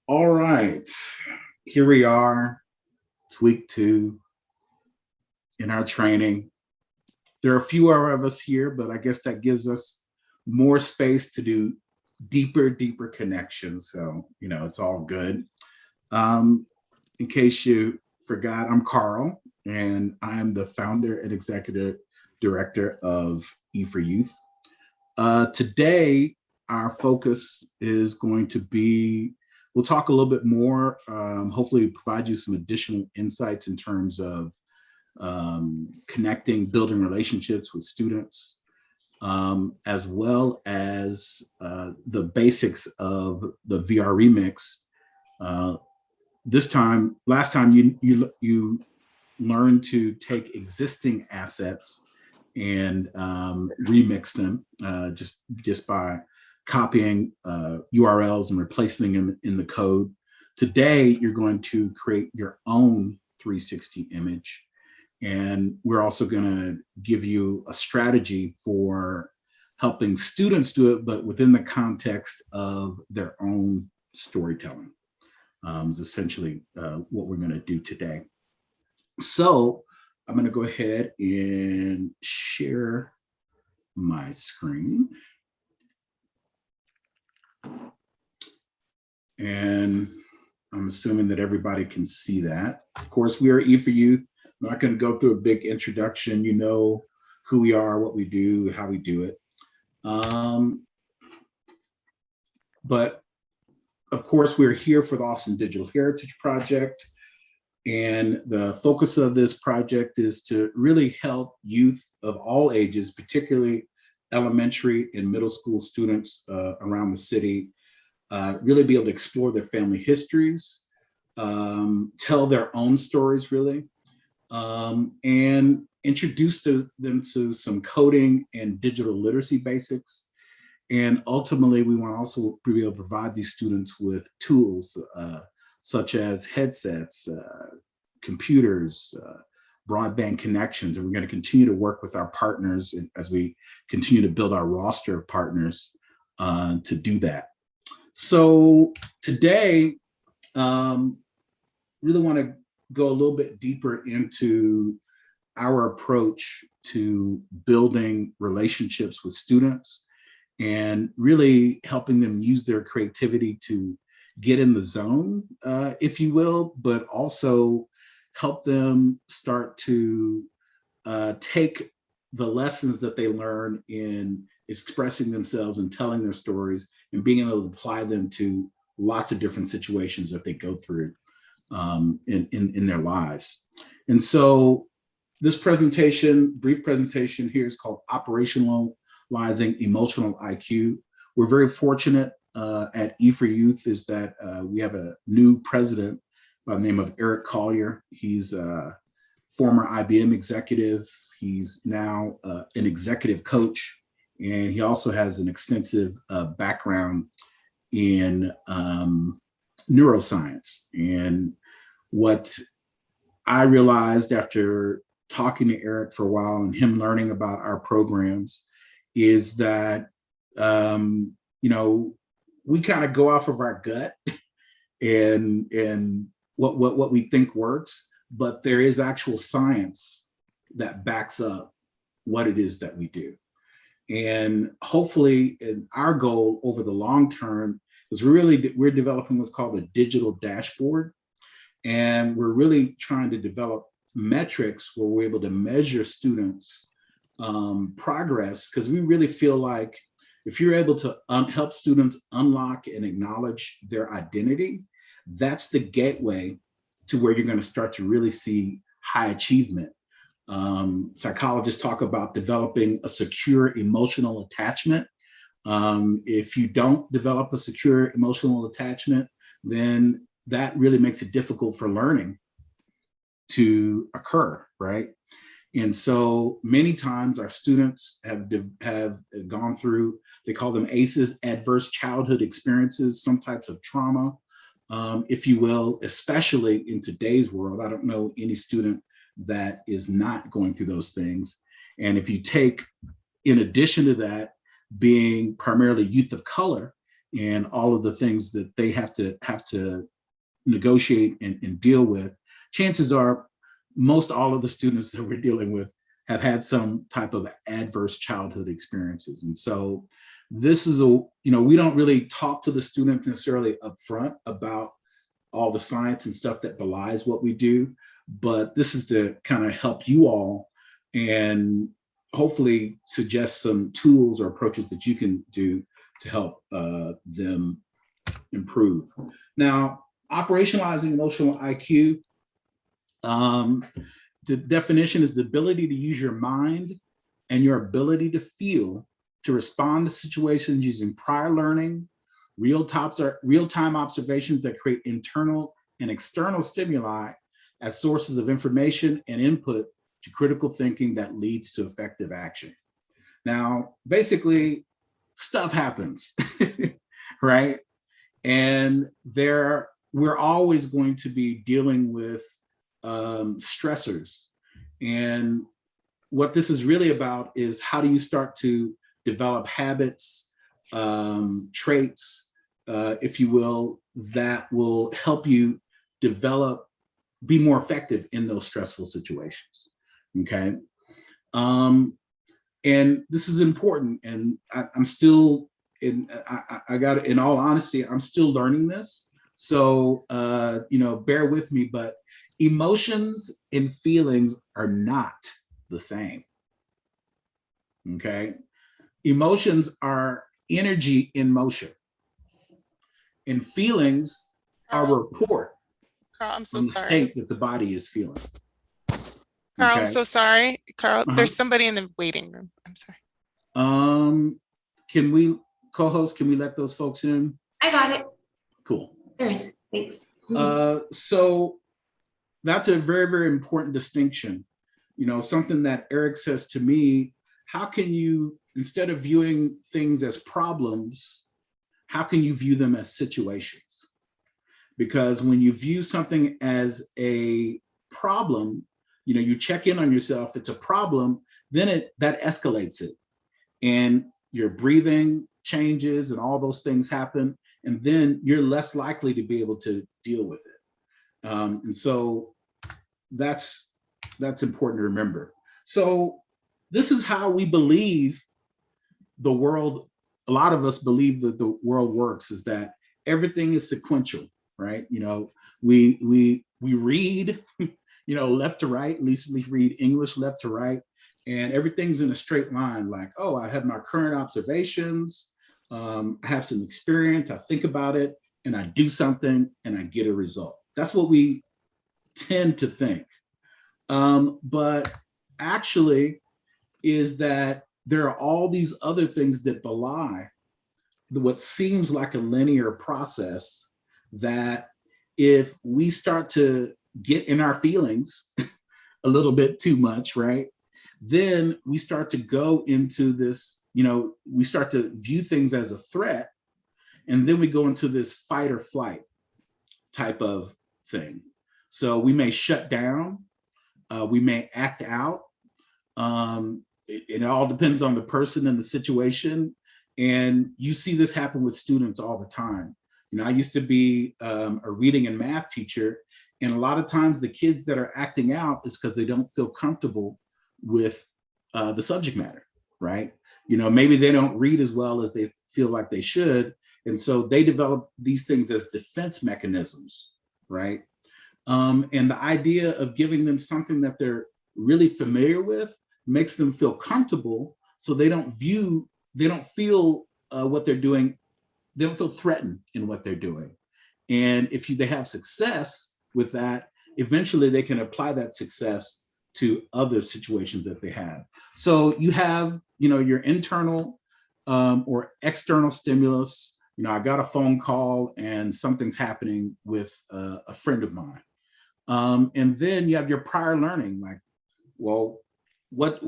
All right, here we are, it's week 2 in our training. There are a few of us here, but I guess that gives us more space to do deeper connections. So, it's all good. In case you forgot, I'm Carl, and I'm the founder and executive director of E4Youth. Today, our focus is going to be, we'll talk a little bit more, hopefully provide you some additional insights in terms of connecting, building relationships with students, as well as the basics of the VR remix. Last time you learned to take existing assets and remix them just by copying URLs and replacing them in the code. Today, you're going to create your own 360 image. And we're also going to give you a strategy for helping students do it, but within the context of their own storytelling. Is essentially what we're going to do today. So I'm going to go ahead and share my screen. And I'm assuming that everybody can see that. Of course, we are E4Youth. I'm not going to go through a big introduction. You know who we are, what we do, how we do it. But of course, we're here for the Austin Digital Heritage Project. And the focus of this project is to really help youth of all ages, particularly elementary and middle school students around the city, really be able to explore their family histories, tell their own stories, really, and introduce them to some coding and digital literacy basics. And ultimately, we want to also be able to provide these students with tools such as headsets, computers, broadband connections. And we're going to continue to work with our partners as we continue to build our roster of partners to do that. So today, really want to go a little bit deeper into our approach to building relationships with students and really helping them use their creativity to get in the zone, if you will, but also help them start to take the lessons that they learn in expressing themselves and telling their stories and being able to apply them to lots of different situations that they go through in their lives. And so this presentation, brief presentation here, is called Operationalizing Emotional IQ. We're very fortunate at E4Youth is that we have a new president by the name of Eric Collier. He's a former IBM executive. He's now an executive coach, and he also has an extensive background in neuroscience. And what I realized after talking to Eric for a while and him learning about our programs is that, we kind of go off of our gut and what we think works, but there is actual science that backs up what it is that we do. And hopefully, our goal over the long term is we're developing what's called a digital dashboard. And we're really trying to develop metrics where we're able to measure students' progress, because we really feel like if you're able to help students unlock and acknowledge their identity, that's the gateway to where you're going to start to really see high achievement. Psychologists talk about developing a secure emotional attachment. If you don't develop a secure emotional attachment, then that really makes it difficult for learning to occur, right? And so many times our students have gone through, they call them ACEs, adverse childhood experiences, some types of trauma, if you will, especially in today's world. I don't know any student that is not going through those things. And if you take, in addition to that, being primarily youth of color and all of the things that they have to negotiate and deal with, chances are most all of the students that we're dealing with have had some type of adverse childhood experiences. And so this is we don't really talk to the student necessarily up front about all the science and stuff that belies what we do, but this is to kind of help you all and hopefully suggest some tools or approaches that you can do to help them improve. Now, operationalizing emotional IQ, the definition is the ability to use your mind and your ability to feel to respond to situations using prior learning, real-time observations that create internal and external stimuli as sources of information and input to critical thinking that leads to effective action. Now, basically, stuff happens, right? And we're always going to be dealing with stressors. And what this is really about is how do you start to develop habits, traits, if you will, that will help you be more effective in those stressful situations, okay? And this is important, and I'm still, I got, in all honesty, I'm still learning this. So, bear with me, but emotions and feelings are not the same, okay? Emotions are energy in motion, and feelings are a report Carl, I'm so on the sorry. state that the body is feeling. Carl, Okay? I'm so sorry. Carl, there's somebody in the waiting room. I'm sorry. Can we, co-host, can we let those folks in? I got it. Cool. All right, thanks. So that's a very, very important distinction. Something that Eric says to me, how can you, instead of viewing things as problems, how can you view them as situations? Because when you view something as a problem, you check in on yourself, it's a problem, then that escalates it. And your breathing changes and all those things happen. And then you're less likely to be able to deal with it. And so that's important to remember. So this is how we believe the world, a lot of us believe that the world works, is that everything is sequential, right? We read, left to right, at least we read English left to right, and everything's in a straight line, like, oh, I have my current observations, I have some experience, I think about it, and I do something, and I get a result. That's what we tend to think. But actually is that there are all these other things that belie what seems like a linear process, that if we start to get in our feelings a little bit too much, right, then we start to go into this, we start to view things as a threat, and then we go into this fight or flight type of thing. So we may shut down, we may act out. It all depends on the person and the situation. And you see this happen with students all the time. I used to be a reading and math teacher, and a lot of times the kids that are acting out is because they don't feel comfortable with the subject matter, right? Maybe they don't read as well as they feel like they should. And so they develop these things as defense mechanisms, right? And the idea of giving them something that they're really familiar with makes them feel comfortable, so they don't feel what they're doing, they don't feel threatened in what they're doing. And if they have success with that, eventually they can apply that success to other situations that they have. So you have, your internal or external stimulus. I got a phone call and something's happening with a friend of mine. And then you have your prior learning, like, well, what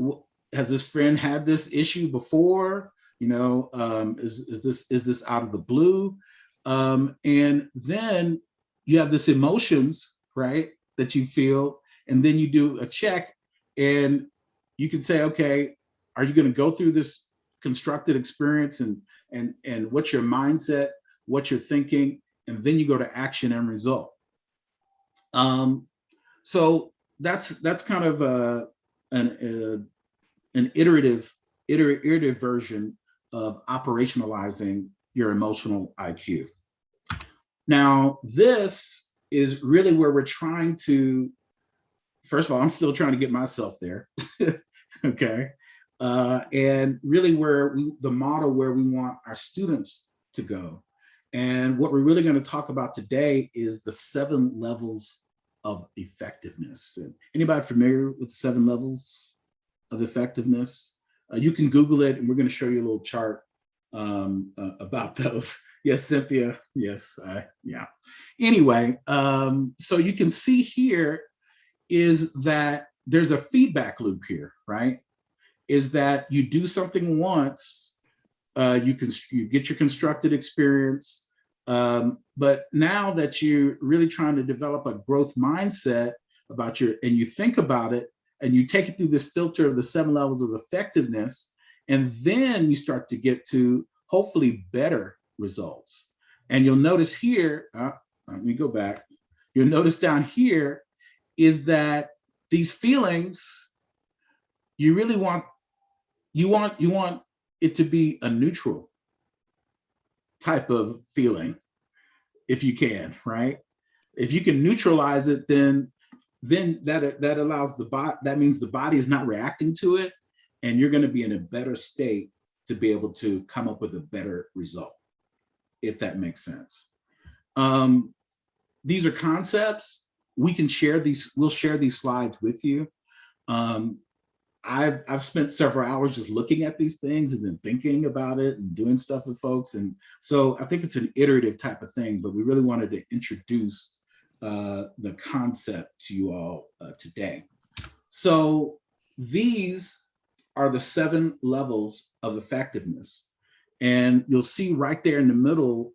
has this friend had this issue before? Is this out of the blue? And then you have this emotions, right, that you feel, and then you do a check, and you can say, okay, are you going to go through this constructed experience and what's your mindset, what you're thinking, and then you go to action and result. So that's kind of an iterative version of operationalizing your emotional IQ. Now, this is really where we're trying to, first of all, I'm still trying to get myself there, okay? And really where the model where we want our students to go. And what we're really going to talk about today is the 7 levels of effectiveness. And anybody familiar with the 7 levels of effectiveness? You can Google it, and we're going to show you a little chart about those. Yes, Cynthia. Yes, yeah. Anyway, so you can see here is that there's a feedback loop here, right? Is that you do something once, you get your constructed experience, but now that you're really trying to develop a growth mindset about and you think about it, and you take it through this filter of the 7 levels of effectiveness, and then you start to get to hopefully better results. And you'll notice here, let me go back. You'll notice down here is that these feelings, you really want it to be a neutral type of feeling, if you can, right? If you can neutralize it, then that allows that means the body is not reacting to it, and you're going to be in a better state to be able to come up with a better result, if that makes sense. These are concepts. We can share these. We'll share these slides with you. I've spent several hours just looking at these things and then thinking about it and doing stuff with folks. And so I think it's an iterative type of thing, but we really wanted to introduce the concept to you all today. So these are the 7 levels of effectiveness. And you'll see right there in the middle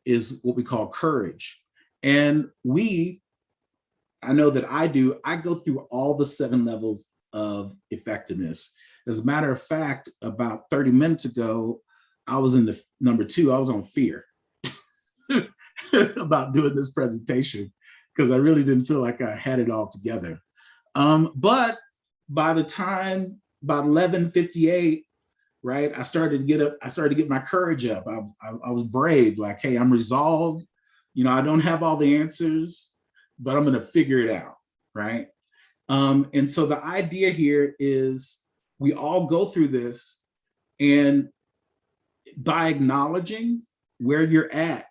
is what we call courage. And I know that I go through all the 7 levels of effectiveness. As a matter of fact, about 30 minutes ago, I was in the number 2, I was on fear about doing this presentation because I really didn't feel like I had it all together. But by the time, about 11:58, right, I started to get my courage up. I was brave, like, hey, I'm resolved. I don't have all the answers, but I'm going to figure it out, right? And so the idea here is we all go through this, and by acknowledging where you're at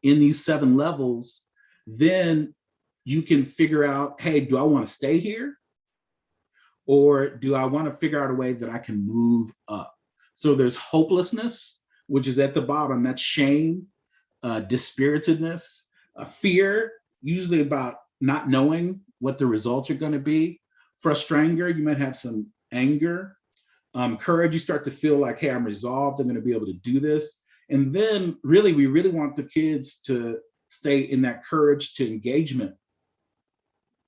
in these 7 levels, then you can figure out, hey, do I want to stay here? Or do I want to figure out a way that I can move up? So there's hopelessness, which is at the bottom. That's shame, dispiritedness, fear, usually about not knowing what the results are going to be. Frustrating, you might have some anger. Courage, you start to feel like, hey, I'm resolved, I'm going to be able to do this. And then really, we really want the kids to stay in that courage to engagement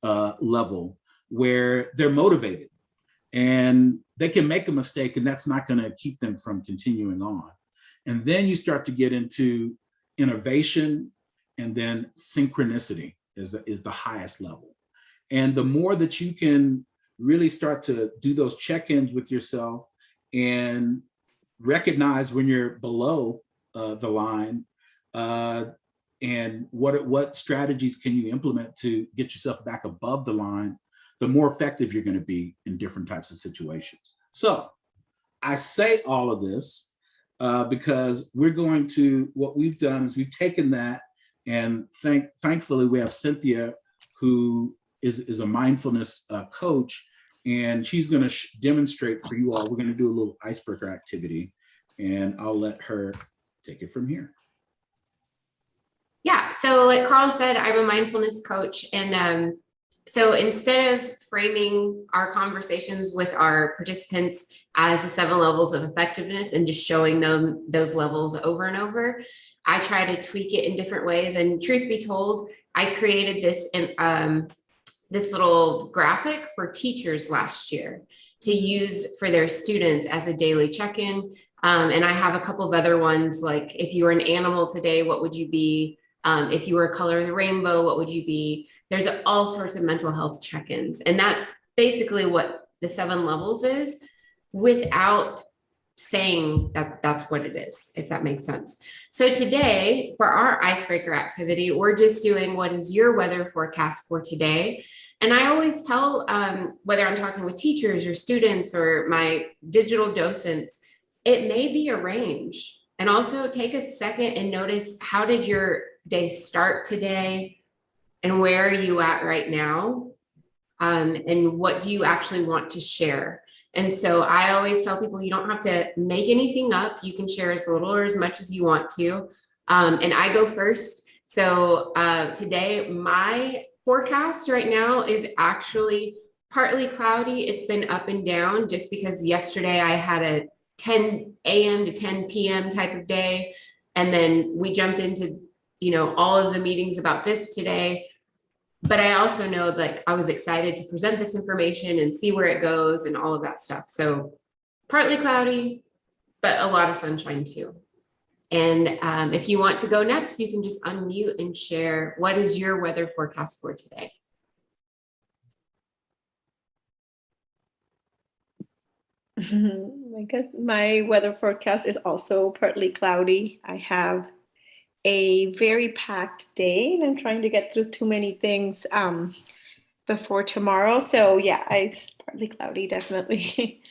level where they're motivated and they can make a mistake, and that's not going to keep them from continuing on. And then you start to get into innovation, and then synchronicity is the highest level. And the more that you can really start to do those check-ins with yourself and recognize when you're below the line, and what strategies can you implement to get yourself back above the line, the more effective you're going to be in different types of situations. So I say all of this because what we've done is we've taken that, and thankfully we have Cynthia, who is a mindfulness coach, and she's going to demonstrate for you all. We're going to do a little icebreaker activity, and I'll let her take it from here. Yeah, so like Carl said, I'm a mindfulness coach, and so instead of framing our conversations with our participants as the 7 levels of effectiveness and just showing them those levels over and over, I try to tweak it in different ways. And truth be told, I created this little graphic for teachers last year. to use for their students as a daily check-in. And I have a couple of other ones, like if you were an animal today, what would you be? If you were a color of the rainbow, what would you be? There's all sorts of mental health check-ins. And that's basically what the 7 levels is, without saying that that's what it is, if that makes sense. So today, for our icebreaker activity, we're just doing what is your weather forecast for today. And I always tell, whether I'm talking with teachers or students or my digital docents, it may be a range. And also take a second and notice, how did your day start today? And where are you at right now? And what do you actually want to share? And so I always tell people, you don't have to make anything up. You can share as little or as much as you want to. And I go first. So today, my forecast right now is actually partly cloudy. It's been up and down just because yesterday I had a 10 a.m. to 10 p.m. type of day. And then we jumped into, all of the meetings about this today. But I also know, like, I was excited to present this information and see where it goes and all of that stuff. So partly cloudy, but a lot of sunshine too. And if you want to go next, you can just unmute and share, what is your weather forecast for today? I guess my weather forecast is also partly cloudy. I have a very packed day and I'm trying to get through too many things before tomorrow. So yeah, it's partly cloudy, definitely.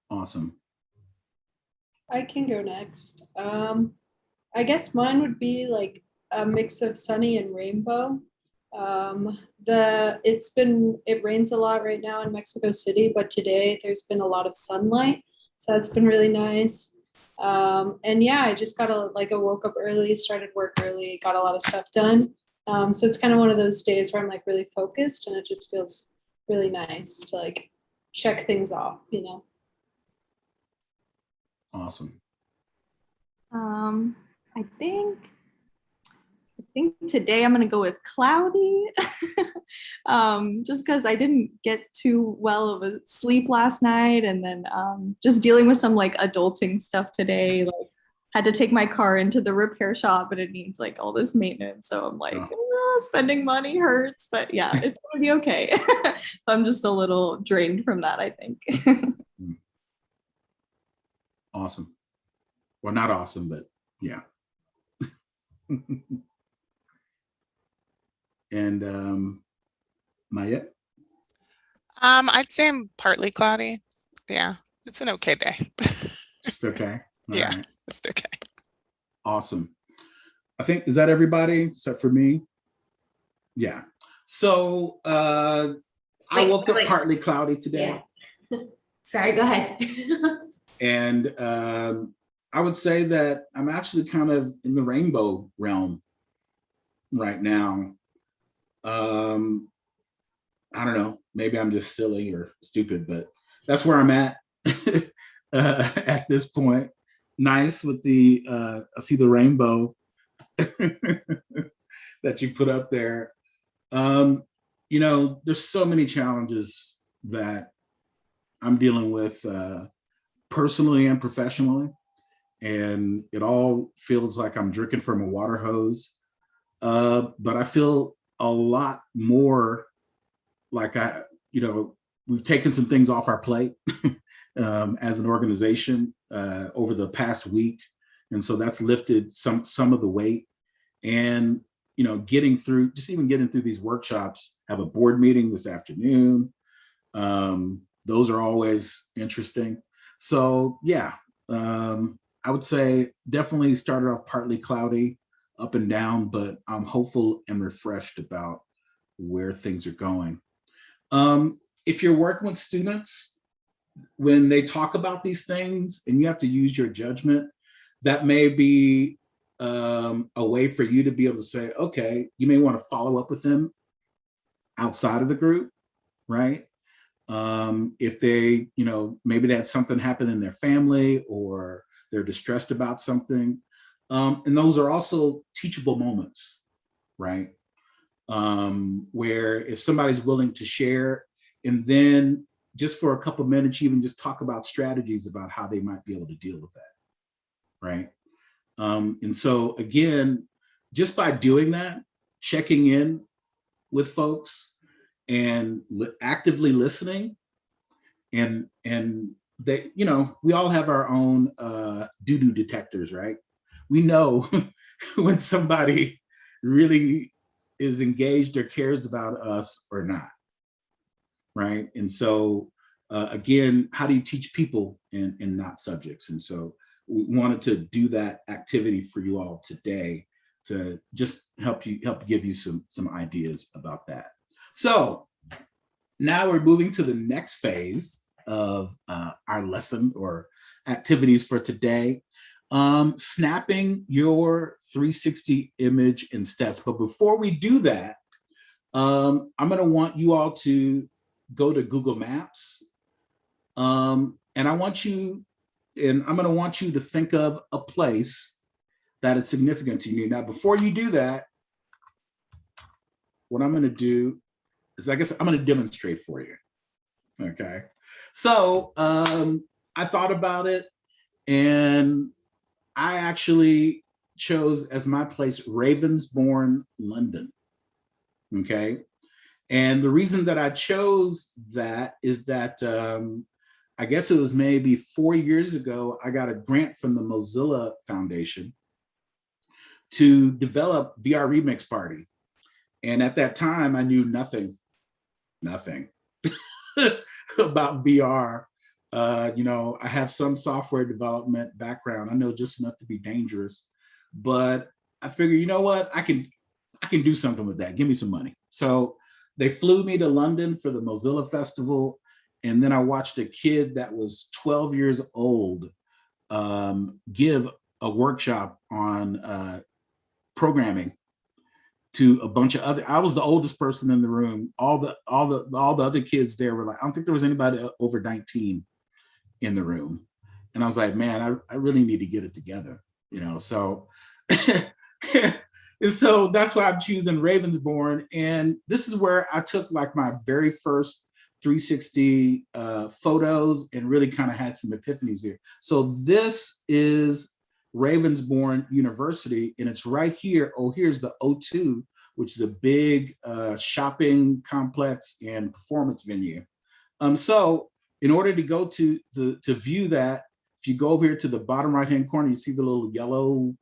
Awesome. I can go next. I guess mine would be like a mix of sunny and rainbow. It rains a lot right now in Mexico City, but today there's been a lot of sunlight. So that's been really nice. And yeah, I just I woke up early, started work early, got a lot of stuff done. So it's kind of one of those days where I'm like really focused and it just feels really nice to like check things off, Awesome. I think today I'm gonna go with cloudy. Just because I didn't get too well of a sleep last night, and then just dealing with some like adulting stuff today. Like, had to take my car into the repair shop, and it needs like all this maintenance. So I'm like, spending money hurts, but yeah, it's gonna be okay. I'm just a little drained from that, I think. Awesome. Well, not awesome, but yeah. And Maya? I'd say I'm partly cloudy. Yeah, it's an okay day. Just okay. All yeah, right. just okay. Awesome. I think, is that everybody except for me? Yeah. So I woke up partly cloudy today. Yeah. Sorry, go ahead. And I would say that I'm actually kind of in the rainbow realm right now. I don't know, maybe I'm just silly or stupid, but that's where I'm at at this point. Nice with the, I see the rainbow that you put up there. There's so many challenges that I'm dealing with personally and professionally. And it all feels like I'm drinking from a water hose. But I feel a lot more like we've taken some things off our plate as an organization over the past week. And so that's lifted some of the weight. And, getting through these workshops, have a board meeting this afternoon. Those are always interesting. So yeah, I would say definitely started off partly cloudy, up and down, but I'm hopeful and refreshed about where things are going. If you're working with students, when they talk about these things and you have to use your judgment, that may be a way for you to be able to say, okay, you may want to follow up with them outside of the group, right? If they, maybe they had something happen in their family or they're distressed about something. And those are also teachable moments, right? Where if somebody's willing to share And then just for a couple minutes, even just talk about strategies about how they might be able to deal with that, right? And so again, just by doing that, checking in with folks and actively listening, and they, you know, we all have our own doo-doo detectors, right? We know when somebody really is engaged or cares about us or not, right? And so again, how do you teach people and not subjects? And so we wanted to do that activity for you all today to just help give you some ideas about that. So now we're moving to the next phase of our lesson or activities for today. Snapping your 360 image in steps. But before we do that, I'm going to want you all to go to Google Maps. And I'm going to want you to think of a place that is significant to you. Now, before you do that, what I'm going to do is, I guess I'm going to demonstrate for you. Okay. So I thought about it, and I actually chose as my place Ravensbourne, London. Okay. And the reason that I chose that is that I guess it was maybe 4 years ago, I got a grant from the Mozilla Foundation to develop VR Remix Party. And at that time, I knew nothing about VR. You know, I have some software development background. I know just enough to be dangerous, but I figured, you know what, I can do something with that. Give me some money. So they flew me to London for the Mozilla Festival. And then I watched a kid that was 12 years old give a workshop on programming to a bunch of other. I was the oldest person in the room. All the other kids there were like, I don't think there was anybody over 19 in the room. And I was like, man, I really need to get it together, you know. So so that's why I'm choosing Ravensbourne. And this is where I took like my very first 360 photos and really kind of had some epiphanies here. So this is Ravensbourne University, and it's right here. Oh, here's the O2, which is a big shopping complex and performance venue. So in order to go to view that, if you go over here to the bottom right-hand corner, you see the little yellow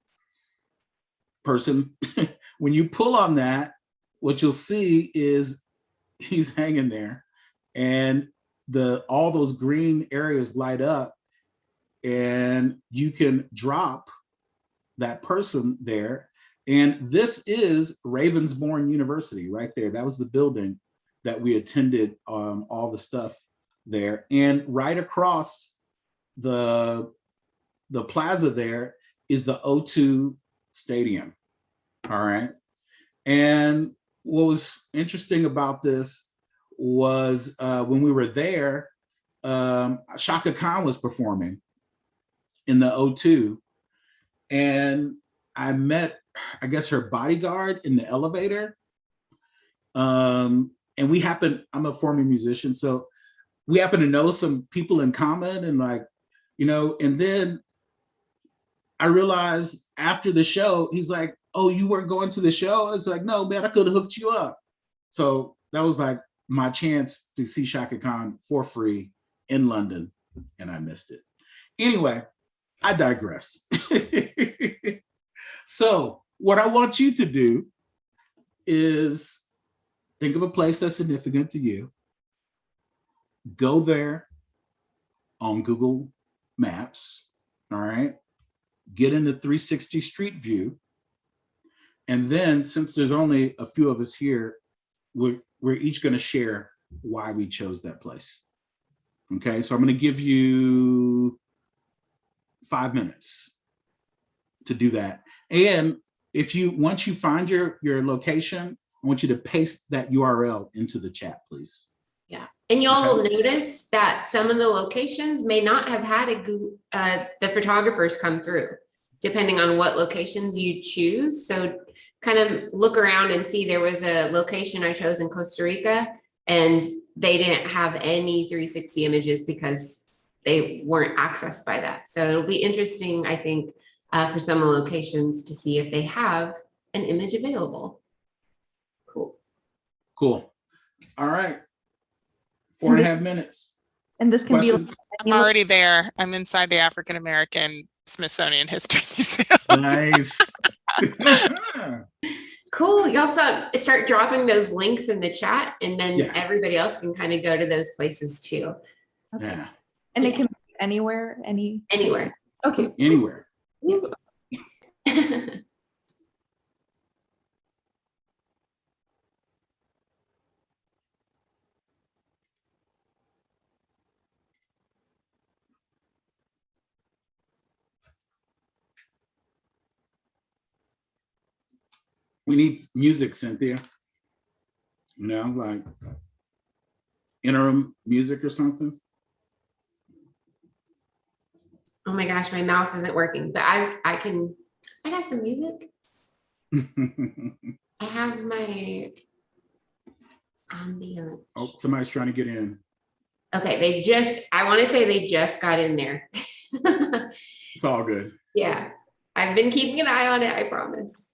person. When you pull on that, what you'll see is he's hanging there, and all those green areas light up, and you can drop that person there. And this is Ravensbourne University right there. That was the building that we attended all the stuff there. And right across the plaza there is the O2 Stadium. All right. And what was interesting about this was when we were there, Shaka Khan was performing in the O2, and I met, I guess, her bodyguard in the elevator. And I'm a former musician, so we happen to know some people in common, and like, you know, and then I realized after the show, he's like, oh, you weren't going to the show? I was like, no, man, I could have hooked you up. So that was like my chance to see Shaka Khan for free in London, and I missed it. Anyway, I digress. So what I want you to do is think of a place that's significant to you. Go there on Google Maps, all right? Get in the 360 street view. And then, since there's only a few of us here, we're each going to share why we chose that place. Okay, so I'm going to give you 5 minutes to do that. And once you find your location, I want you to paste that URL into the chat, please. Yeah, and y'all will notice that some of the locations may not have had the photographers come through, depending on what locations you choose. So kind of look around and see. There was a location I chose in Costa Rica and they didn't have any 360 images because they weren't accessed by that. So it'll be interesting, I think, for some locations to see if they have an image available. Cool. Cool. All right. 4.5 minutes. And this can be Question? I'm already there. I'm inside the African American Smithsonian History Museum. Nice. Cool. Y'all start dropping those links in the chat, and then Yeah. everybody else can kind of go to those places too. Okay. Yeah. And it can be anywhere, Anywhere. okay. Anywhere. We need music, Cynthia. You know, like interim music or something. Oh my gosh, my mouse isn't working, but I got some music. I have my ambient. Oh, somebody's trying to get in. Okay, I want to say they just got in there. It's all good. Yeah, I've been keeping an eye on it, I promise.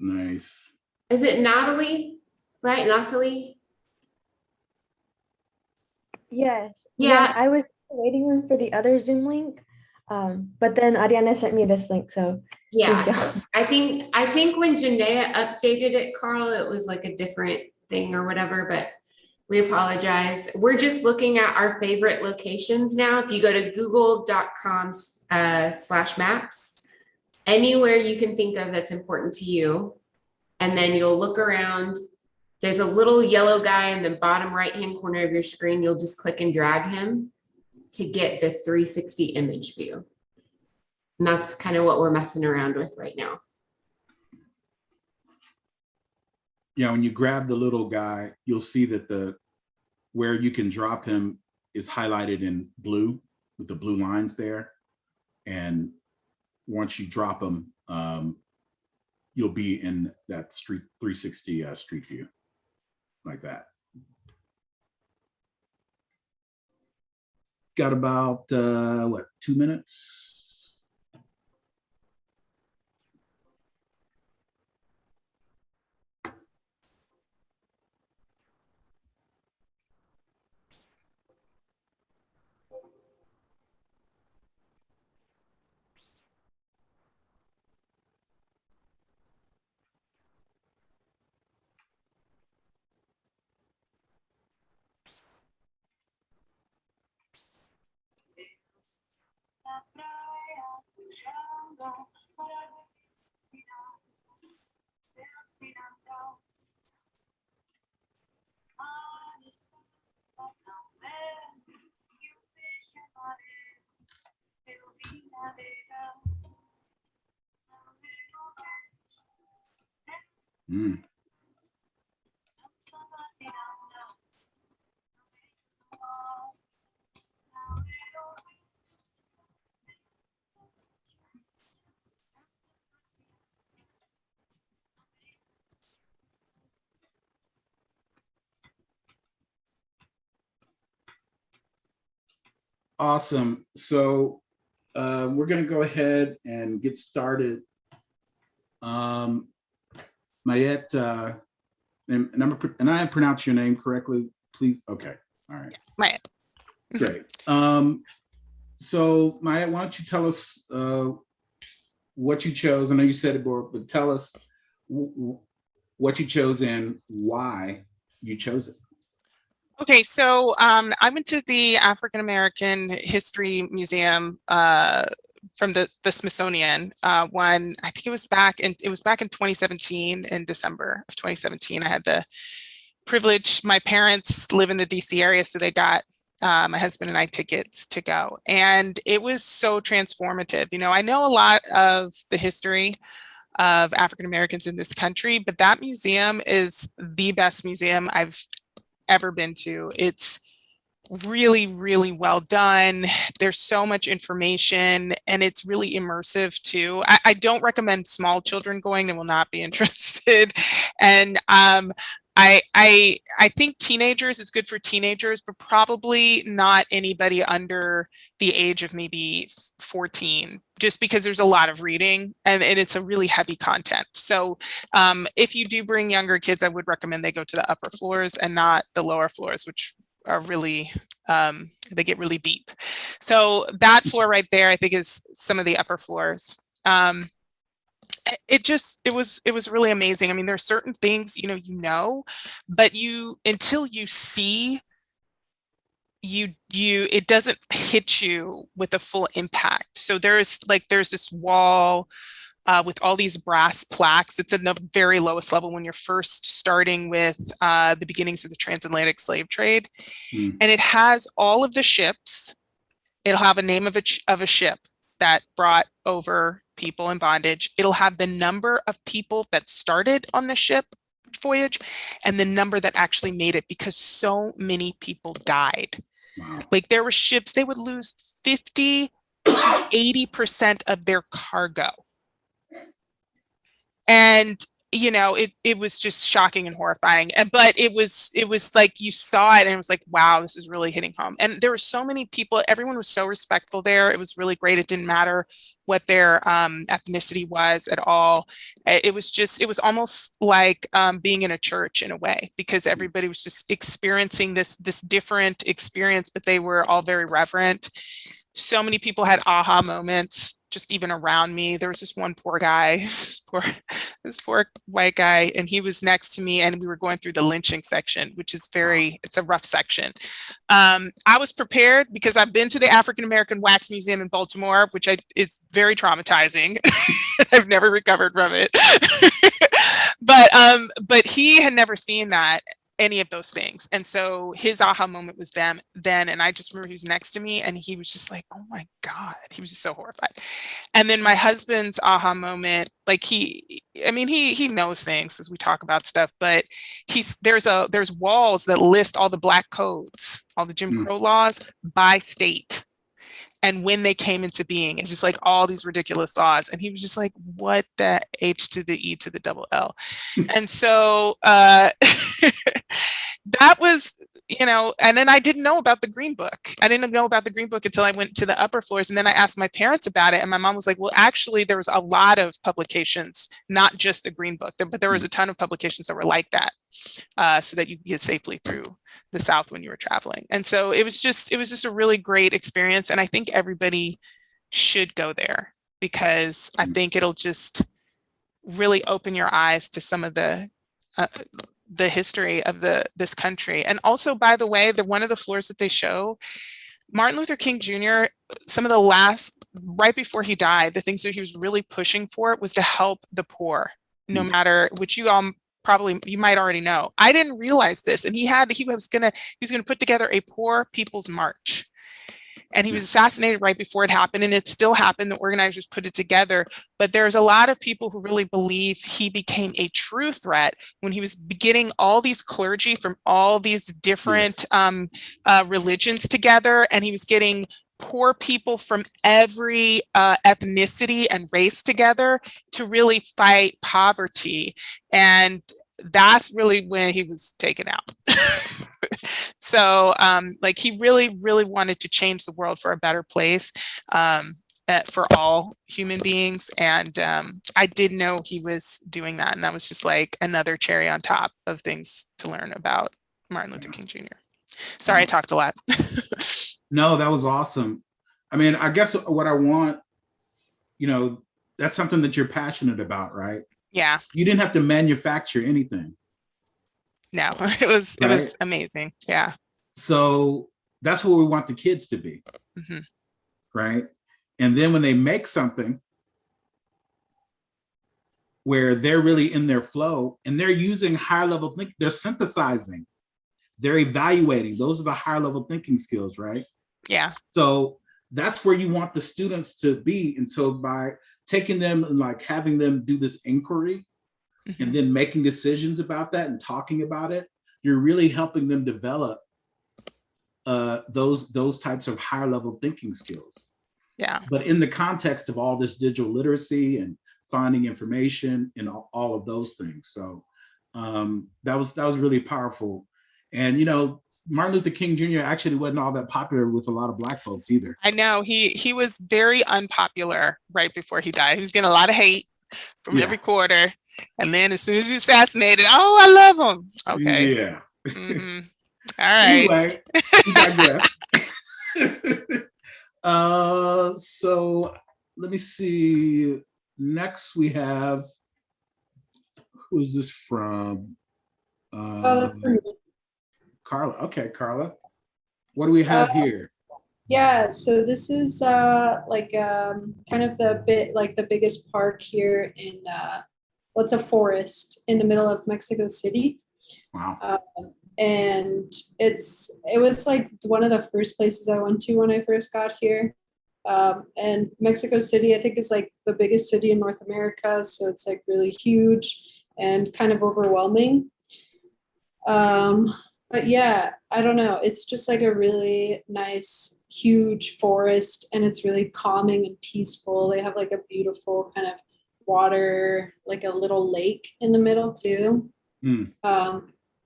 Nice. Is it Natalie? Right, Natalie? Yes. Yeah. Yes, I was in the waiting room for the other Zoom link, but then Ariana sent me this link, so Yeah, good job. I think when Janaea updated it, Carl, it was like a different thing or whatever, but we apologize. We're just looking at our favorite locations now. If you go to google.com/maps, anywhere you can think of that's important to you, and then you'll look around. There's a little yellow guy in the bottom right-hand corner of your screen. You'll just click and drag him to get the 360 image view. And that's kind of what we're messing around with right now. Yeah, when you grab the little guy, you'll see that where you can drop him is highlighted in blue with the blue lines there. And once you drop him, you'll be in that 360 street view like that. Got about, 2 minutes? Mm. Awesome. So we're going to go ahead and get started. Mayette, and I pronounce your name correctly, please. Okay. All right. Right. Great. So Mayette, why don't you tell us what you chose? I know you said it, but tell us what you chose and why you chose it. Okay, so I went to the African American History Museum from the Smithsonian one. I think it was back in 2017, in December of 2017. I had the privilege. My parents live in the DC area, so they got my husband and I tickets to go, and it was so transformative. You know, I know a lot of the history of African Americans in this country, but that museum is the best museum I've ever been to. It's really, really well done. There's so much information and it's really immersive too. I don't recommend small children going, they will not be interested. And I think teenagers, it's good for teenagers, but probably not anybody under the age of maybe 14, just because there's a lot of reading and it's a really heavy content. So if you do bring younger kids, I would recommend they go to the upper floors and not the lower floors, which are really, they get really deep. So that floor right there, I think, is some of the upper floors. It was really amazing. I mean, there are certain things, but until you see, it doesn't hit you with a full impact. So there's this wall with all these brass plaques. It's in the very lowest level when you're first starting with the beginnings of the transatlantic slave trade. And it has all of the ships. It'll have a name of a ship that brought over people in bondage. It'll have the number of people that started on the ship voyage and the number that actually made it, because so many people died. Wow. Like, there were ships, they would lose 50 to 80% of their cargo. And it was just shocking and horrifying. But it was like you saw it and it was like, wow, this is really hitting home. And there were so many people, everyone was so respectful there. It was really great. It didn't matter what their ethnicity was at all. It was almost like being in a church in a way, because everybody was just experiencing this this experience, but they were all very reverent. So many people had aha moments just even around me. There was just one poor guy, this poor white guy, and he was next to me and we were going through the lynching section, which is it's a rough section. I was prepared because I've been to the African American Wax Museum in Baltimore, which is very traumatizing. I've never recovered from it. But he had never seen any of those things. And so his aha moment was then, and I just remember he was next to me and he was just like, oh my God, he was just so horrified. And then my husband's aha moment, like he knows things as we talk about stuff, but there's walls that list all the Black codes, all the Jim Crow laws by state, and when they came into being, and just like all these ridiculous laws. And he was just like, what the H to the E to the double L? And so that was, and then I didn't know about the Green Book. I didn't know about the Green Book until I went to the upper floors. And then I asked my parents about it. And my mom was like, well, actually, there was a lot of publications, not just the Green Book, but there was a ton of publications that were like that, so that you could get safely through the South when you were traveling. And so it was just a really great experience. And I think everybody should go there, because I think it'll just really open your eyes to some of the history of this country. And also, by the way, one of the floors that they show, Martin Luther King Jr., some of the last, right before he died, the things that he was really pushing for was to help the poor, no matter, which you might already know. I didn't realize this. And he was gonna put together a poor people's march. And he was assassinated right before it happened, and it still happened. The organizers put it together. But there's a lot of people who really believe he became a true threat when he was getting all these clergy from all these different religions together, and he was getting poor people from every ethnicity and race together to really fight poverty. And that's really when he was taken out. So like, he really, really wanted to change the world for a better place for all human beings. And I didn't know he was doing that. And that was just like another cherry on top of things to learn about Martin Luther King Jr. Sorry, I talked a lot. No, that was awesome. I mean, I guess what I want, that's something that you're passionate about, right? Yeah. You didn't have to manufacture anything. No, it was amazing. Yeah. So that's what we want the kids to be. Mm-hmm. Right. And then when they make something where they're really in their flow and they're using higher level thinking, they're synthesizing, they're evaluating. Those are the higher level thinking skills, right? Yeah. So that's where you want the students to be. And so by taking them and like having them do this inquiry, and then making decisions about that and talking about it, you're really helping them develop those types of higher level thinking skills. Yeah. But in the context of all this digital literacy and finding information and all of those things. So that was really powerful. And you know, Martin Luther King Jr. actually wasn't all that popular with a lot of Black folks either. I know he was very unpopular right before he died. He was getting a lot of hate from every quarter. And then as soon as he was assassinated, oh, I love him. Okay. Yeah. All right. Anyway, we digress. So let me see. Next we have, who is this from? That's for me. Carla. Okay, Carla. What do we have here? Yeah, so this is kind of the biggest park here in what's a forest in the middle of Mexico City. Wow. And it was like one of the first places I went to when I first got here. And Mexico City, I think, is like the biggest city in North America, so it's like really huge and kind of overwhelming. But yeah, I don't know. It's just like a really nice, huge forest, and it's really calming and peaceful. They have like a beautiful kind of water, like a little lake in the middle too.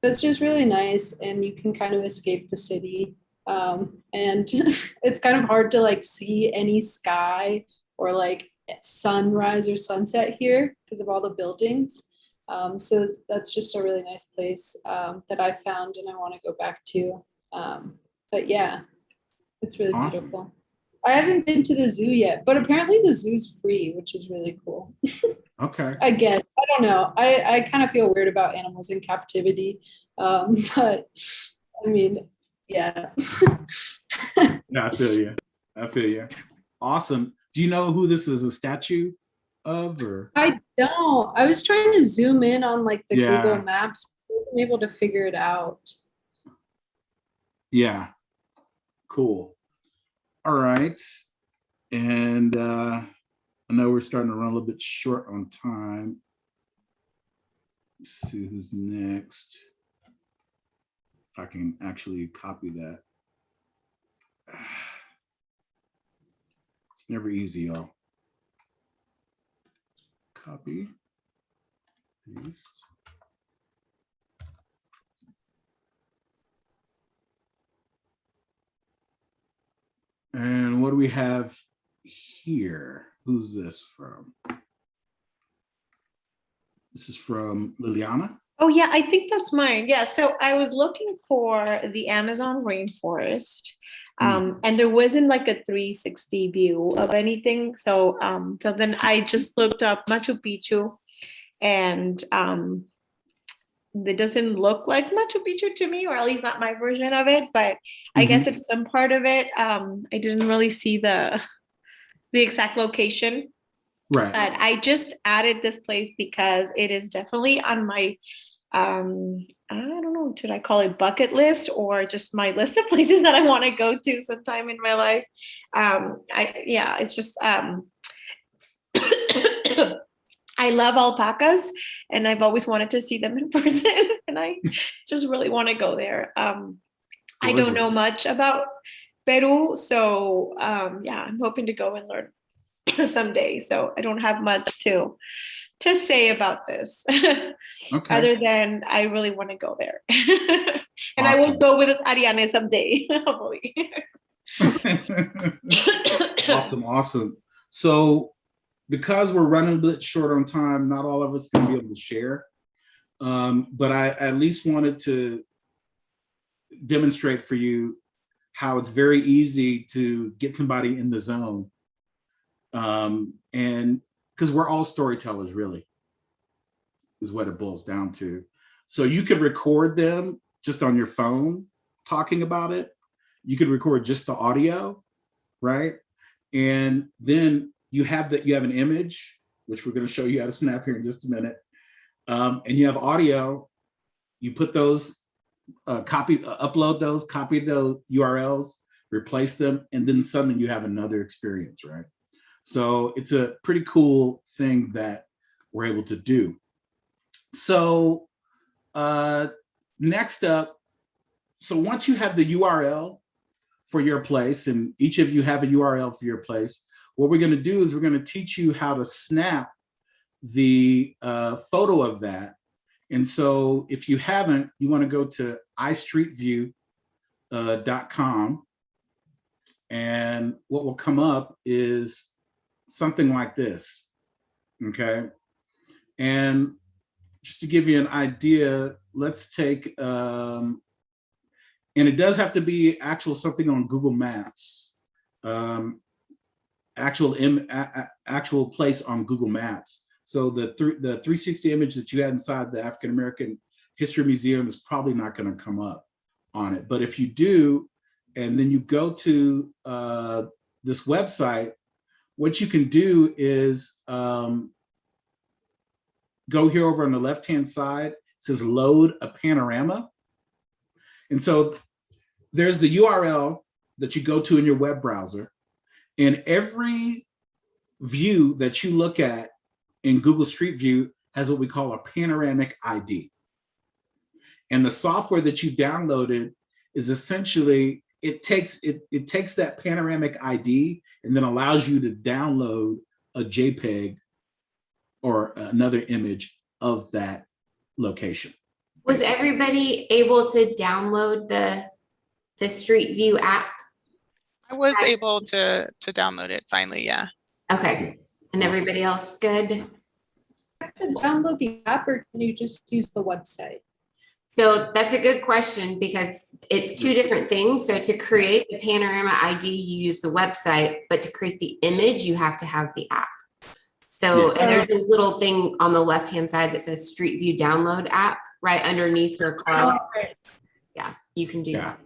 It's just really nice, and you can kind of escape the city. And it's kind of hard to like see any sky or like sunrise or sunset here because of all the buildings. So that's just a really nice place that I found and I want to go back to. But yeah, it's really beautiful. I haven't been to the zoo yet, but apparently the zoo's free, which is really cool. Okay. I guess. I don't know. I kind of feel weird about animals in captivity. But I mean, yeah. Yeah, I feel you. Awesome. Do you know who this is a statue of, or? I don't. I was trying to zoom in on like the Google Maps. I wasn't able to figure it out. Yeah. Cool. All right. And I know we're starting to run a little bit short on time. Let's see who's next. If I can actually copy that. It's never easy, y'all. Copy, paste. And what do we have here? Who's this from? This is from Liliana. Oh yeah, I think that's mine. Yeah, so I was looking for the Amazon rainforest, and there wasn't like a 360 view of anything. So so then I just looked up Machu Picchu, and it doesn't look like Machu Picchu to me, or at least not my version of it. But I guess it's some part of it. I didn't really see the exact location. Right. But I just added this place because it is definitely on my I don't know, should I call it bucket list or just my list of places that I want to go to sometime in my life. It's just I love alpacas and I've always wanted to see them in person and I just really want to go there. I don't know much about Peru, so I'm hoping to go and learn someday. So I don't have much to say about this. Okay. Other than I really want to go there. And I will go with Ariane someday, hopefully. Awesome. So because we're running a bit short on time, not all of us going to be able to share. But I at least wanted to demonstrate for you how it's very easy to get somebody in the zone. And because we're all storytellers, really, is what it boils down to. So you could record them just on your phone talking about it. You could record just the audio, right? And then you have an image, which we're going to show you how to snap here in just a minute. And you have audio. You put those, upload those, copy those URLs, replace them, and then suddenly you have another experience, right? So it's a pretty cool thing that we're able to do. So next up, so once you have the URL for your place, and each of you have a URL for your place. What we're going to do is we're going to teach you how to snap the photo of that. And so if you haven't, you want to go to iStreetView.com, and what will come up is something like this, okay? And just to give you an idea, let's take, and it does have to be something on Google Maps, actual place on Google Maps. So the 360 image that you had inside the African American History Museum is probably not going to come up on it. But if you do, and then you go to this website, what you can do is go here over on the left-hand side. It says load a panorama. And so there's the URL that you go to in your web browser. And every view that you look at in Google Street View has what we call a panoramic ID. And the software that you downloaded is essentially, it takes that panoramic ID and then allows you to download a JPEG or another image of that location. Was everybody able to download the Street View app? I was able to download it finally, yeah. Okay. And everybody else good? To download the app, or can you just use the website? So that's a good question, because it's two different things. So to create the panorama ID, you use the website, but to create the image, you have to have the app. So Yes. and there's a little thing on the left-hand side that says Street View download app right underneath your Carla. Yeah, you can do that.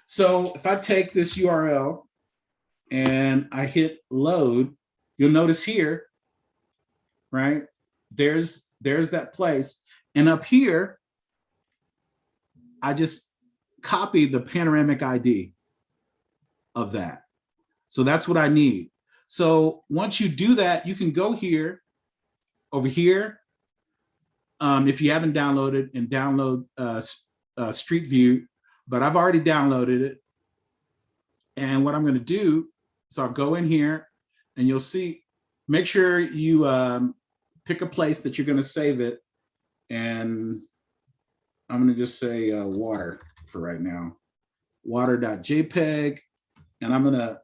So if I take this URL and I hit load, you'll notice here, right? There's that place. And up here, I just copied the panoramic ID of that. So that's what I need. So once you do that, you can go here, over here, if you haven't downloaded, and download Street View, but I've already downloaded it. And what I'm going to do, so I'll go in here and you'll see, make sure you pick a place that you're going to save it. And I'm going to just say water for right now, water.jpg. And I'm going to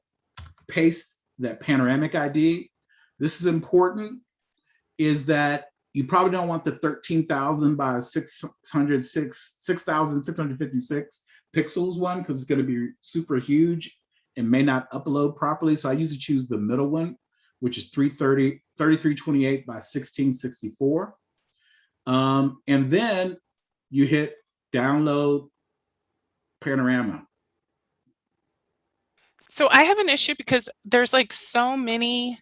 paste that panoramic ID. This is important, is that you probably don't want the 13,000 by 6,656 pixels one, because it's going to be super huge and may not upload properly. So I usually choose the middle one, which is 3328 by 1664. And then you hit download panorama. So I have an issue because there's like so many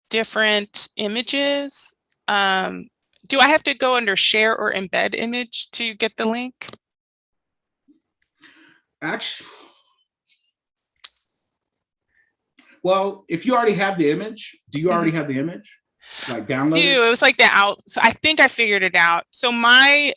different images. Do I have to go under share or embed image to get the link? Actually, well, if you already have the image, do you already have the image? Like download it? It was like the out. So I think I figured it out. So my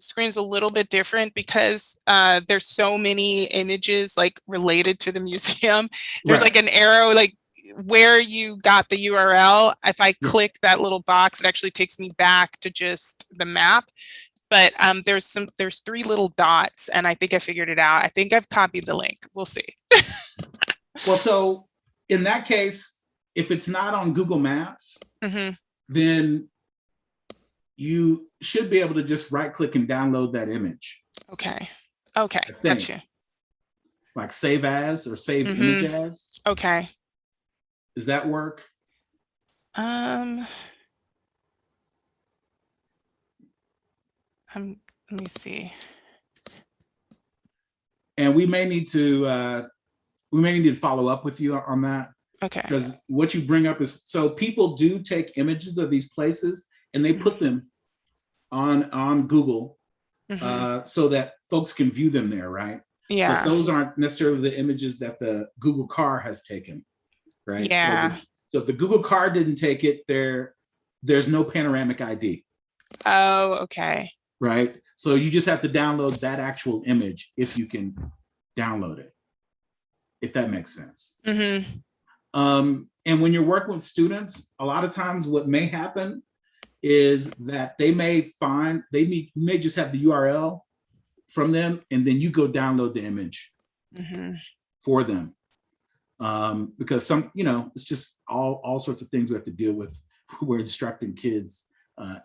screen's a little bit different because there's so many images like related to the museum. There's like an arrow like where you got the URL. If I click that little box, it actually takes me back to just the map. But there's three little dots, and I think I figured it out. I think I've copied the link. We'll see. Well, so in that case, if it's not on Google Maps, then you should be able to just right click and download that image. Okay. Okay. Gotcha. Like save as or save image as. Okay. Does that work? Let me see. And we may need to follow up with you on that. Okay. Because what you bring up is, so people do take images of these places and they put them on Google so that folks can view them there, right? Yeah. But those aren't necessarily the images that the Google car has taken, right? Yeah. So if the Google car didn't take it, there's no panoramic ID. Oh, okay. Right? So you just have to download that actual image if you can download it. if that makes sense. Mm-hmm. And when you're working with students, a lot of times what may happen is that they may may just have the URL from them, and then you go download the image for them. Because it's just all sorts of things we have to deal with. We're instructing kids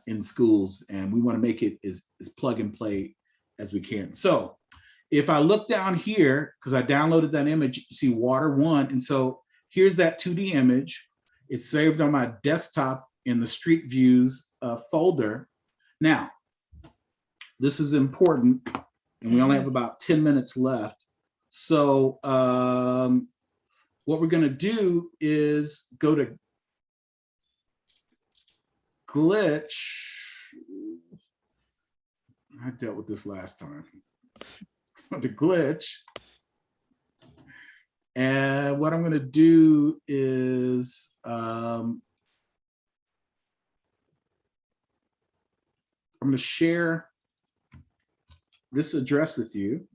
in schools, and we want to make it as plug and play as we can. So if I look down here, because I downloaded that image, you see water 1. And so here's that 2D image. It's saved on my desktop in the Street Views folder. Now, this is important, and we only have about 10 minutes left. So what we're going to do is go to Glitch. I dealt with this last time. To Glitch. And what I'm going to do is I'm going to share this address with you.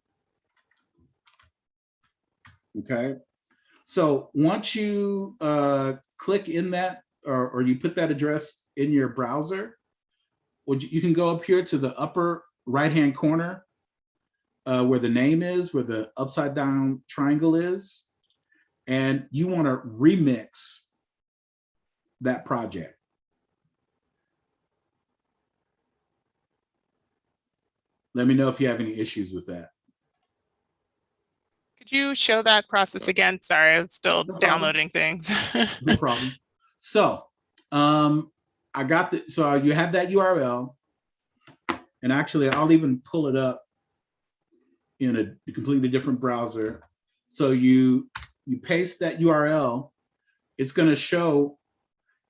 Okay. So once you click in that, or you put that address in your browser, you can go up here to the upper right-hand corner where the name is, where the upside down triangle is, and you want to remix that project. Let me know if you have any issues with that. Could you show that process again? Sorry, I'm still No problem. downloading things. No problem. So I got so you have that URL, and actually I'll even pull it up in a completely different browser. So you paste that URL, it's going to show.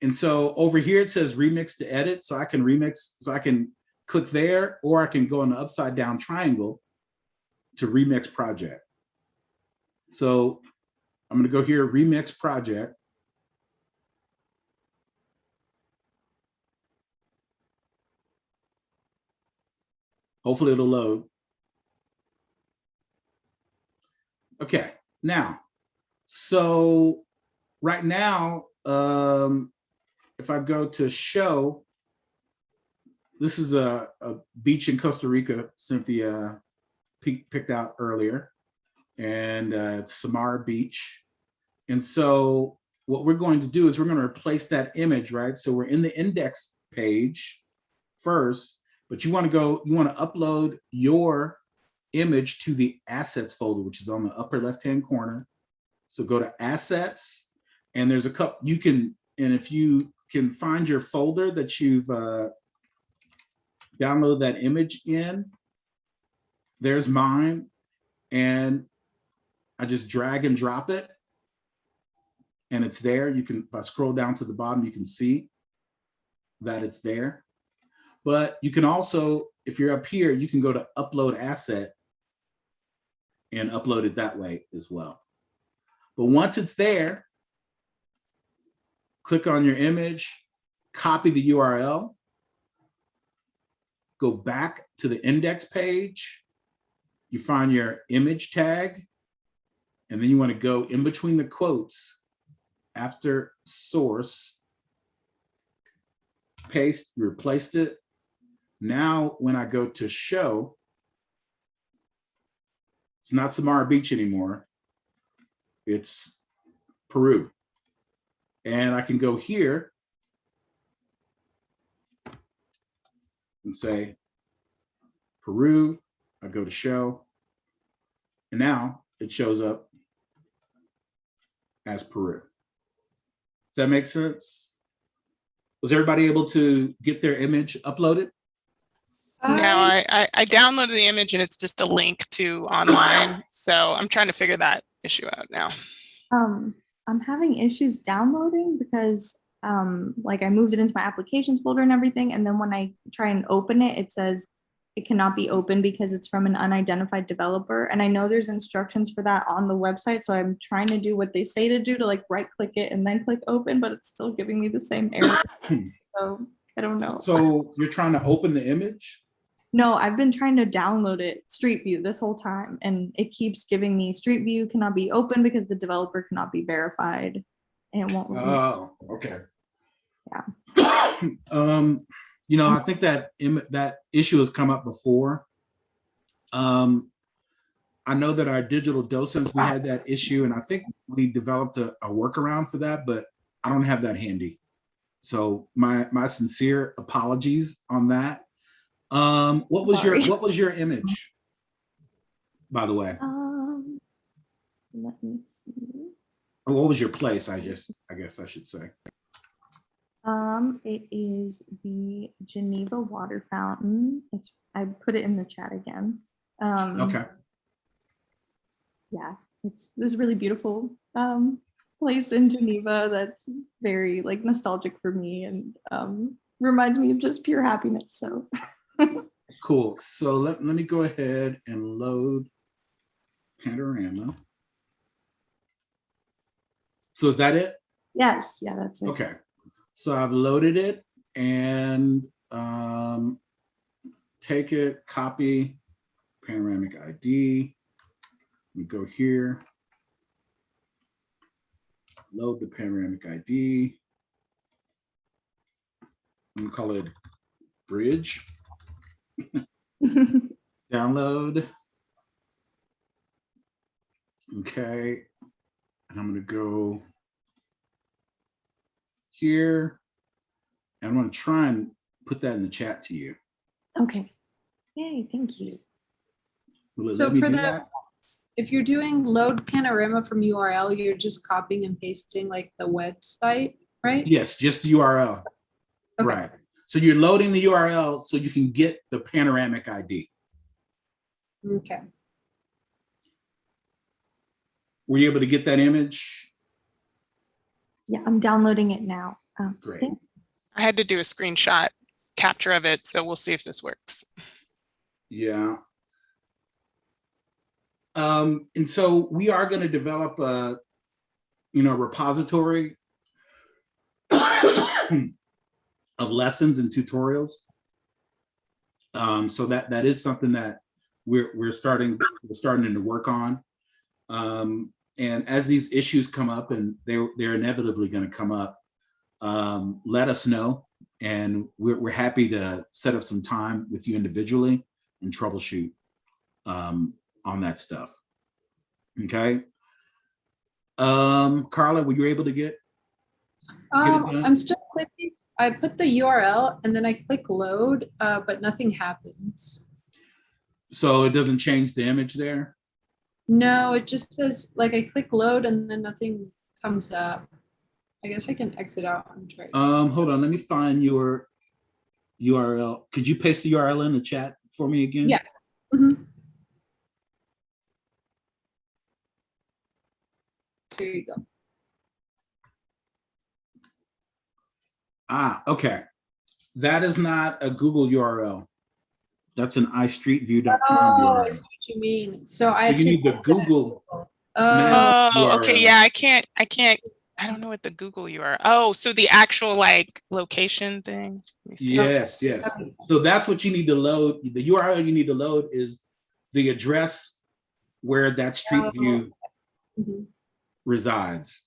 And so over here it says remix to edit. So I can remix, so I can click there, or I can go on the upside down triangle to remix project. So I'm going to go here, remix project. Hopefully it'll load. Okay, now, so right now, if I go to show, this is a beach in Costa Rica Cynthia picked out earlier, and it's Samar Beach. And so what we're going to do is we're going to replace that image, right? So we're in the index page first, but you want to upload your image to the assets folder, which is on the upper left-hand corner. So go to assets, and there's a couple, and if you can find your folder that you've downloaded that image in, there's mine, and I just drag and drop it, and it's there. You can, if I scroll down to the bottom, you can see that it's there. But you can also, if you're up here, you can go to upload asset and upload it that way as well. But once it's there, click on your image, copy the URL, go back to the index page, you find your image tag, and then you want to go in between the quotes after source, paste, you replaced it. Now, when I go to show, it's not Samara Beach anymore, it's Peru. And I can go here and say Peru, I go to show, and now it shows up as Peru. Does that make sense? Was everybody able to get their image uploaded? No, I downloaded the image and it's just a link to online. So I'm trying to figure that issue out now. I'm having issues downloading because like I moved it into my applications folder and everything. And then when I try and open it, it says it cannot be opened because it's from an unidentified developer. And I know there's instructions for that on the website. So I'm trying to do what they say to do, to like right click it and then click open, but it's still giving me the same error. So I don't know. So you're trying to open the image? No, I've been trying to download it, Street View, this whole time, and it keeps giving me Street View cannot be open because the developer cannot be verified, and it won't. Oh, okay. Yeah. You know, I think that that issue has come up before. I know that our digital docents, we had that issue, and I think we developed a workaround for that, but I don't have that handy. So my sincere apologies on that. What was your image, by the way? Let me see. Or what was your place? I guess I should say. It is the Geneva water fountain. I put it in the chat again. Okay. Yeah, it's this really beautiful place in Geneva that's very like nostalgic for me and reminds me of just pure happiness. So Cool. So let me go ahead and load Panorama. So is that it? yes, yeah, that's it. Okay. So I've loaded it and take it, copy panoramic ID. We go here, load the panoramic ID. I'm gonna call it bridge. Download. Okay. And I'm gonna go here. And I'm gonna try and put that in the chat to you. Okay. Yay, thank you. Will it So let me for do the- that? If you're doing load panorama from URL, you're just copying and pasting like the website, right? Yes, just the URL. Okay. Right. So you're loading the URL so you can get the panoramic ID. Okay. Were you able to get that image? Yeah, I'm downloading it now. Great. I had to do a screenshot capture of it, so we'll see if this works. Yeah. And so we are going to develop a, repository of lessons and tutorials. So that is something that we're starting to work on. And as these issues come up, and they're inevitably going to come up, let us know, and we're happy to set up some time with you individually and troubleshoot on that stuff. Okay. Carla, were you able to get it done? I'm still clicking. I put the URL and then I click load, but nothing happens. So it doesn't change the image there? No, it just says like I click load and then nothing comes up. I guess I can exit out and try. Hold on, let me find your URL. Could you paste the URL in the chat for me again? Yeah. Mm-hmm. Here you go. Okay. That is not a Google URL. That's an iStreetView.com Oh, URL. I see what you mean. So I So have you to need the Google. Oh, Oh, okay. URL. Yeah, I don't know what the Google URL. Oh, so the actual like location thing. Let me see. Yes. So that's what you need to load. The URL you need to load is the address where that Street View mhm. resides.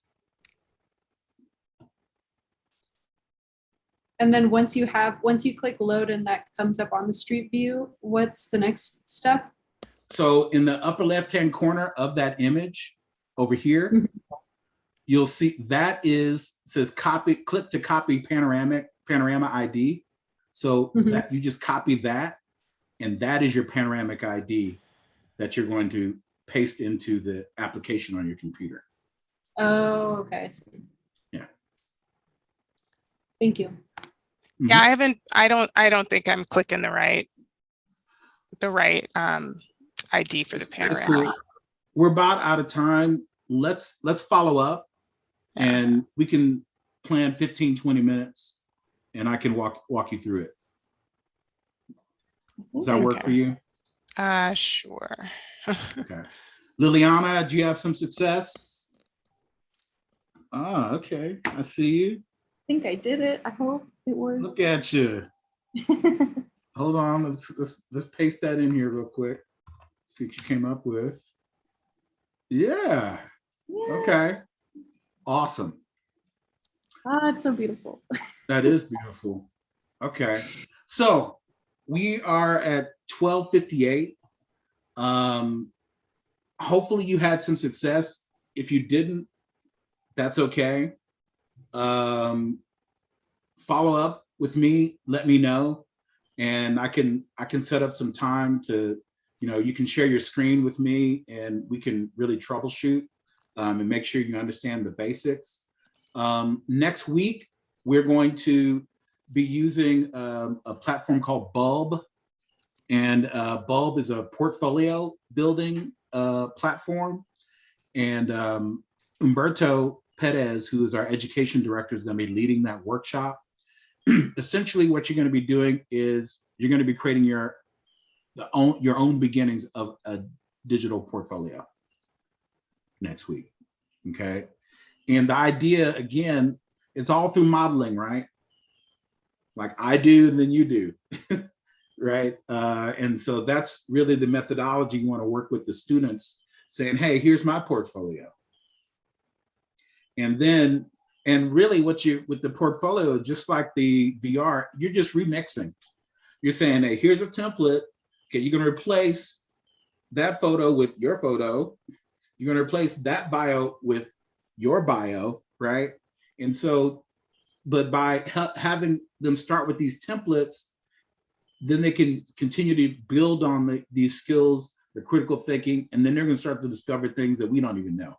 And then once you click load and that comes up on the Street View, what's the next step? So in the upper left-hand corner of that image over here, Mhm. you'll see that says copy, click to copy panorama ID. So Mhm. that you just copy that, and that is your panoramic ID that you're going to paste into the application on your computer. Oh, okay. I see. Yeah. Thank you. Yeah, I don't think I'm clicking the right ID for the It's panorama. cool. We're about out of time. Let's follow up, and we can plan 15, 20 minutes, and I can walk you through it. Does that work for you? Sure. Okay. Liliana, do you have some success? Okay. I see you. I think I did it. I hope it worked. Look at you. hold on. Let's paste that in here real quick. See what you came up with. Yeah. Okay. Awesome. Ah, it's so beautiful. That is beautiful. Okay. So we are at 12:58. Hopefully you had some success. If you didn't, that's okay. Follow up with me, let me know, and I can set up some time to, you can share your screen with me and we can really troubleshoot and make sure you understand the basics. Next week, we're going to be using a platform called Bulb. And Bulb is a portfolio building platform. And Humberto Perez, who is our education director, is going to be leading that workshop. Essentially, what you're going to be doing is you're going to be creating your own beginnings of a digital portfolio next week. Okay. And the idea, again, it's all through modeling, right? Like I do, and then you do, right? And so that's really the methodology you want to work with the students, saying, hey, here's my portfolio. And then, and really with the portfolio, just like the VR, you're just remixing. You're saying, hey, here's a template. Okay, you're going to replace that photo with your photo. You're going to replace that bio with your bio, right? And so, but by having them start with these templates, then they can continue to build on these skills, the critical thinking, and then they're going to start to discover things that we don't even know.